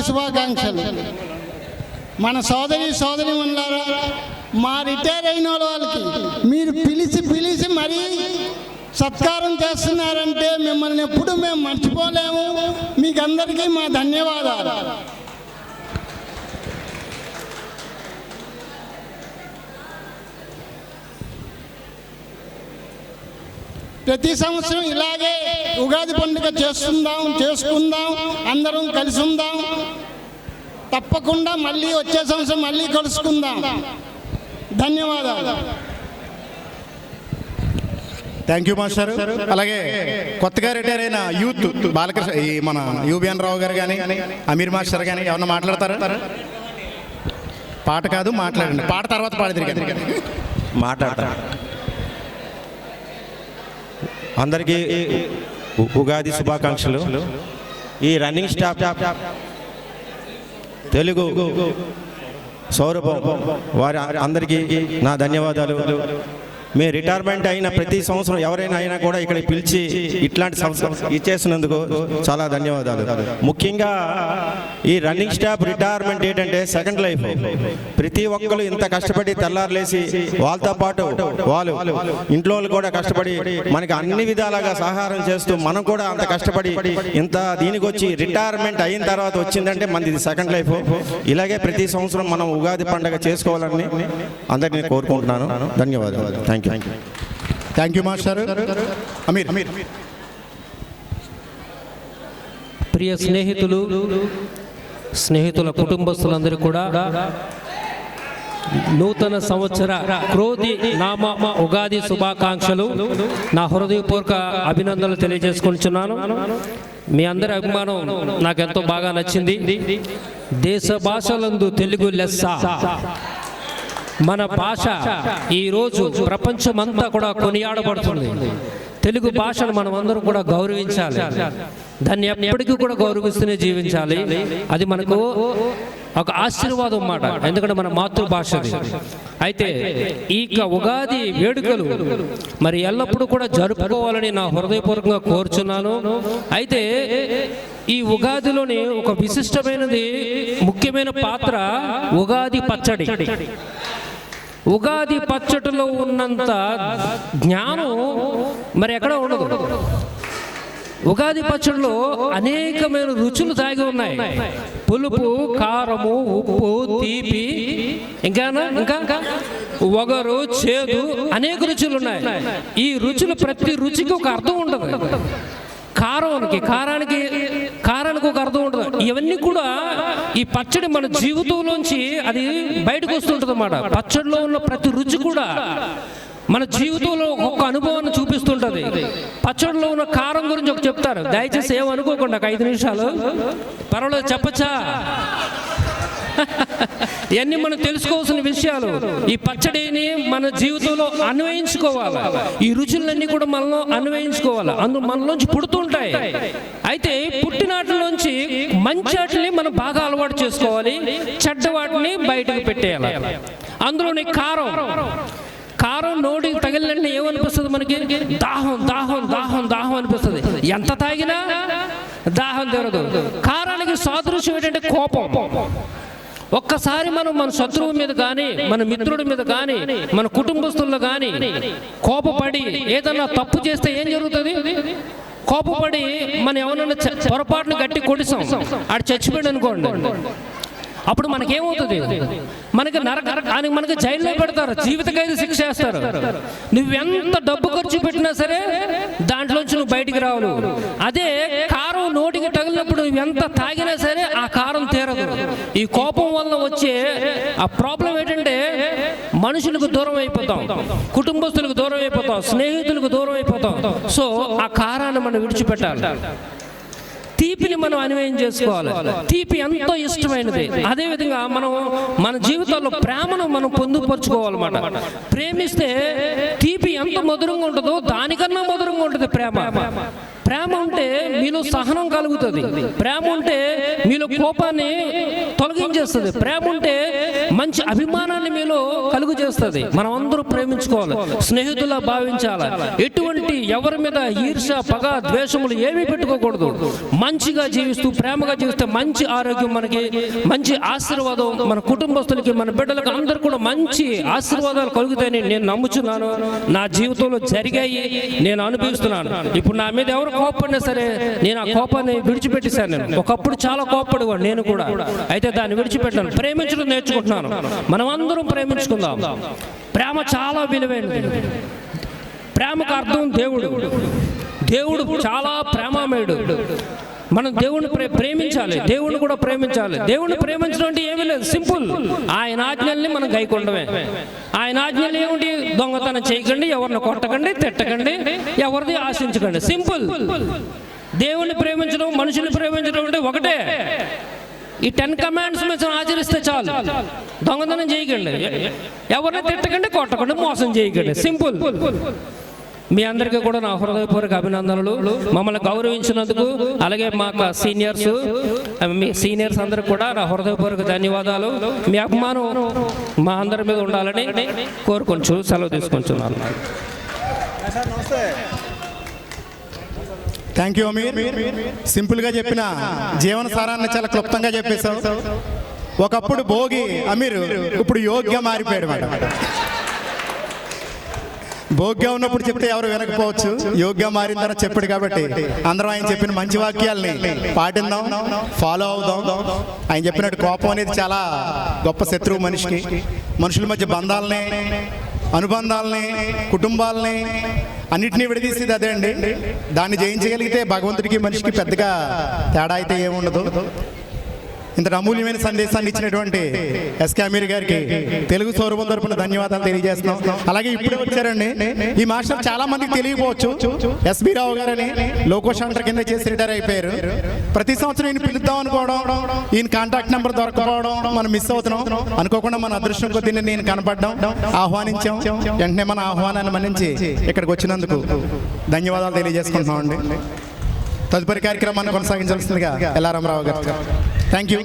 శుభాకాంక్షలు. మన సోదరి ఉన్నారా, మా రిటైర్ అయిన వాళ్ళకి మీరు పిలిచి మరీ సత్కారం చేస్తున్నారంటే మిమ్మల్ని ఎప్పుడు మేము మర్చిపోలేము. మీకు అందరికీ మా ధన్యవాదాలు. ప్రతి సంవత్సరం ఇలాగే ఉగాది పండుగ చేసుకుందాం, అందరం కలిసి ఉందాం. తప్పకుండా మళ్ళీ వచ్చే సంవత్సరం మళ్ళీ కలుసుకుందాం. ధన్యవాదాలు. Thank you master. అలాగే కొత్తగా రిటైర్ అయిన యూత్ బాలకృష్ణ, మన యుబిఎన్ రావు గారు కానీ అమీర్ మాస్టర్ కానీ ఏమన్నా మాట్లాడతారా? పాట కాదు, మాట్లాడండి. పాట తర్వాత పాడతారు. మాట్లాడతారు. అందరికీ ఉగాది శుభాకాంక్షలు. ఈ రన్నింగ్ స్టాప్ తెలుగు సౌరభం వారి అందరికీ నా ధన్యవాదాలు. మీ రిటైర్మెంట్ అయిన ప్రతి సంవత్సరం ఎవరైనా అయినా కూడా ఇక్కడ పిలిచి ఇట్లాంటి ఇచ్చేసినందుకు చాలా ధన్యవాదాలు. ముఖ్యంగా ఈ రన్నింగ్ స్టాప్ రిటైర్మెంట్ ఏంటంటే సెకండ్ లైఫ్. ప్రతి ఒక్కరు ఇంత కష్టపడి తెల్లారులేసి వాళ్ళతో పాటు వాళ్ళు ఇంట్లో కూడా కష్టపడి మనకి అన్ని విధాలుగా సహాయం చేస్తూ మనం కూడా అంత కష్టపడి ఇంత దీనికి వచ్చి రిటైర్మెంట్ అయిన తర్వాత వచ్చిందంటే మనది ఇది సెకండ్ లైఫ్. ఇలాగే ప్రతి సంవత్సరం మనం ఉగాది పండుగ చేసుకోవాలని అందరినీ కోరుకుంటున్నాను. ధన్యవాదాలు. Thank you master. అమీర్. ప్రియ స్నేహితుల కుటుంబస్తులందరూ కూడా నూతన సంవత్సర క్రోధి నామ ఉగాది శుభాకాంక్షలు, నా హృదయపూర్వక అభినందనలు తెలియజేసుకుంటున్నాను. మీ అందరి అభిమానం నాకెంతో బాగా నచ్చింది. దేశ భాషలందు తెలుగు లెస్స. మన భాష ఈరోజు ప్రపంచమంతా కూడా కొనియాడబడుతుంది. తెలుగు భాషను మనం అందరం కూడా గౌరవించాలి. దాన్ని ఎప్పటికీ కూడా గౌరవిస్తూనే జీవించాలి. అది మనకు ఒక ఆశీర్వాదం అన్నమాట, ఎందుకంటే మన మాతృభాషది. అయితే ఈ ఉగాది వేడుకలు మరి ఎల్లప్పుడూ కూడా జరుపుకోవాలని నా హృదయపూర్వకంగా కోరుచున్నాను. అయితే ఈ ఉగాదిలోని ఒక విశిష్టమైనది, ముఖ్యమైన పాత్ర ఉగాది పచ్చడి. ఉగాది పచ్చడిలో ఉన్నంత జ్ఞానం మరి ఎక్కడ ఉండదు. ఉగాది పచ్చడిలో అనేకమైన రుచులు దాగి ఉన్నాయి. పులుపు, కారము, ఉప్పు, తీపి, ఇంకా వగరు, చేదు, అనేక రుచులు ఉన్నాయి. ఈ రుచులు ప్రతి రుచికి ఒక అర్థం ఉండదు. కారానికి ఒక అర్థం ఉంటుంది. ఇవన్నీ కూడా ఈ పచ్చడి మన జీవితంలోంచి అది బయటకు వస్తుంటుంది అన్నమాట. పచ్చడిలో ఉన్న ప్రతి రుచి కూడా మన జీవితంలో ఒక అనుభవాన్ని చూపిస్తుంటది. పచ్చడిలో ఉన్న కారం గురించి ఒక చెప్తారు, దయచేసి ఏమనుకోకుండా ఒక 5 నిమిషాలు పర్వాలేదు చెప్పచ్చా? ఇవన్నీ మనం తెలుసుకోవాల్సిన విషయాలు. ఈ పచ్చడిని మన జీవితంలో అన్వయించుకోవాలి. ఈ రుచులన్నీ కూడా మనలో అన్వయించుకోవాలి. అందులో మనలోంచి పుడుతుంటాయి. అయితే పుట్టినాటిలోంచి మంచి వాటిని మనం బాగా అలవాటు చేసుకోవాలి, చెడ్డ వాటిని బయటకు పెట్టేయాలి. అందులోని కారం నోటికి తగిలినట్టు ఏమనిపిస్తుంది? మనకి దాహం అనిపిస్తుంది. ఎంత తాగినా దాహం తీరదు. కారానికి సాదృశ్యం ఏంటంటే కోపం. ఒక్కసారి మన శత్రువు మీద కానీ, మన మిత్రుడి మీద కానీ, మన కుటుంబస్తుల్లో కానీ కోపపడి ఏదన్నా తప్పు చేస్తే ఏం జరుగుతుంది? కోపపడి మనం ఎవరన్నా పొరపాటును గట్టి కొడిసాం, ఆడు చచ్చిపోయాడు అనుకోండి, అప్పుడు మనకేమవుతుంది? మనకి జైల్లో పెడతారు, జీవిత ఖైదు శిక్ష చేస్తారు. నువ్వెంత డబ్బు ఖర్చు పెట్టినా సరే దాంట్లోంచి నువ్వు బయటికి రావు. అదే కారం నోటికి తగిలినప్పుడు నువ్వెంత తాగినా సరే ఆ కారం తీరదు. ఈ కోపం వల్ల వచ్చే ఆ ప్రాబ్లం ఏంటంటే మనుషులకు దూరం అయిపోతాం, కుటుంబస్తులకు దూరం అయిపోతాం, స్నేహితులకు దూరం అయిపోతాం. సో ఆ కారాన్ని మనం విడిచిపెట్టాలి. తీపిని మనం అన్వయం చేసుకోవాలి. తీపి ఎంతో ఇష్టమైనది. అదేవిధంగా మన జీవితంలో ప్రేమను మనం పొందుపరుచుకోవాలన్నమాట. ప్రేమిస్తే తీపి ఎంత మధురంగా ఉంటుందో దానికన్నా మధురంగా ఉంటుంది ప్రేమ. ప్రేమ ఉంటే మీలో సహనం కలుగుతుంది. ప్రేమ ఉంటే మీలో కోపాన్ని తొలగించేస్తుంది. ప్రేమ ఉంటే మంచి అభిమానాన్ని మీలో కలుగు చేస్తుంది. మనం అందరూ ప్రేమించుకోవాలి, స్నేహితులా భావించాలి. ఎటువంటి ఎవరి మీద ఈర్ష, పగ, ద్వేషములు ఏమీ పెట్టుకోకూడదు. మంచిగా జీవిస్తూ ప్రేమగా జీవిస్తే మంచి ఆరోగ్యం, మనకి మంచి ఆశీర్వాదం, మన కుటుంబస్తులకి, మన బిడ్డలకు అందరూ కూడా మంచి ఆశీర్వాదాలు కలుగుతాయని నేను నమ్ముచున్నాను. నా జీవితంలో జరిగాయి, నేను అనుభవిస్తున్నాను. ఇప్పుడు నా మీద ఎవరు కోపడినా సరే నేను ఆ కోపాన్ని విడిచిపెట్టేశాను. నేను ఒకప్పుడు చాలా కోపపడేవాడు నేను కూడా, అయితే దాన్ని విడిచిపెట్టాను. ప్రేమించడం నేర్చుకుంటున్నాను. మనం అందరం ప్రేమించుకుందాం. ప్రేమ చాలా విలువైనది. ప్రేమకు అర్థం దేవుడు. దేవుడు చాలా ప్రేమమయుడు. మనం దేవుణ్ణి ప్రేమించాలి, దేవుణ్ణి కూడా ప్రేమించాలి. దేవుణ్ణి ప్రేమించడం అంటే ఏమీ లేదు, సింపుల్. ఆయన ఆజ్ఞల్ని మనం గైకొనడమే. ఆయన ఆజ్ఞలు ఏమిటి? దొంగతనం చేయకండి, ఎవరిని కొట్టకండి, తిట్టకండి, ఎవరిది ఆశించకండి, సింపుల్. దేవుణ్ణి ప్రేమించడం, మనుషుల్ని ప్రేమించడం అంటే ఒకటే. ఈ 10 కమాండ్స్ ఆచరిస్తే చాలు. దొంగతనం చేయకండి, ఎవరిని తిట్టకండి, కొట్టకండి, మోసం చేయకండి, సింపుల్. మీ అందరికీ కూడా నా హృదయపూర్వక అభినందనలు. మమ్మల్ని గౌరవించినందుకు, అలాగే మా మీ సీనియర్స్ అందరికి కూడా నా హృదయపూర్వక ధన్యవాదాలు. మీ అభిమానం మా అందరి మీద ఉండాలని కోరుకొంచు సెలవు తీసుకొంచున్నాను. Thank you Aamir. సింపుల్గా చెప్పిన జీవన సారాన్ని చాలా క్లుప్తంగా చెప్పేశావు. ఒకప్పుడు భోగి అమీర్, ఇప్పుడు యోగ్గా మారిపోయాడు మాట. భోగ్గా ఉన్నప్పుడు చెప్తే ఎవరు వినకపోవచ్చు, యోగ్గా మారిన తర్వాత చెప్పాడు కాబట్టి అందరం ఆయన చెప్పిన మంచి వాక్యాలని పాటిద్దాం, ఫాలో అవుదాం. ఆయన చెప్పినట్టు కోపం అనేది చాలా గొప్ప శత్రువు మనిషికి. మనుషుల మధ్య బంధాలని, అనుబంధాలని, కుటుంబాలని అన్నిటినీ విడదీసేది అదే అండి. దాన్ని జయించగలిగితే భగవంతుడికి మనిషికి పెద్దగా తేడా అయితే ఏముండదు. ఇంత అమూల్యమైన సందేశాన్ని ఇచ్చినటువంటి ఎస్కే అమీర్ గారికి తెలుగు సౌరభం తరపున ధన్యవాదాలు తెలియజేస్తున్నాం. అలాగే ఇప్పుడే వచ్చారండి ఈ మాస్టర్, చాలా మందికి తెలియకపోవచ్చు, ఎస్బి రావు గారని లోకో సెంటర్ కింద చేసి రిటైర్ అయిపోయారు. ప్రతి సంవత్సరం ఈయన పిలుద్దాం అనుకోవడం, ఈయన కాంటాక్ట్ నెంబర్ దొరకపోవడం మనం మిస్ అవుతున్నాం. అనుకోకుండా మన అదృష్టం కొద్ది నేను కనపడ్డాం, ఆహ్వానించాం. వెంటనే మన ఆహ్వానాన్ని మన్నించి ఇక్కడికి వచ్చినందుకు ధన్యవాదాలు తెలియజేసుకుంటున్నాం అండి. తదుపరి కార్యక్రమాన్ని కొనసాగించాల్సిందిగా ఎల్లారామరావు గారు. Thank you.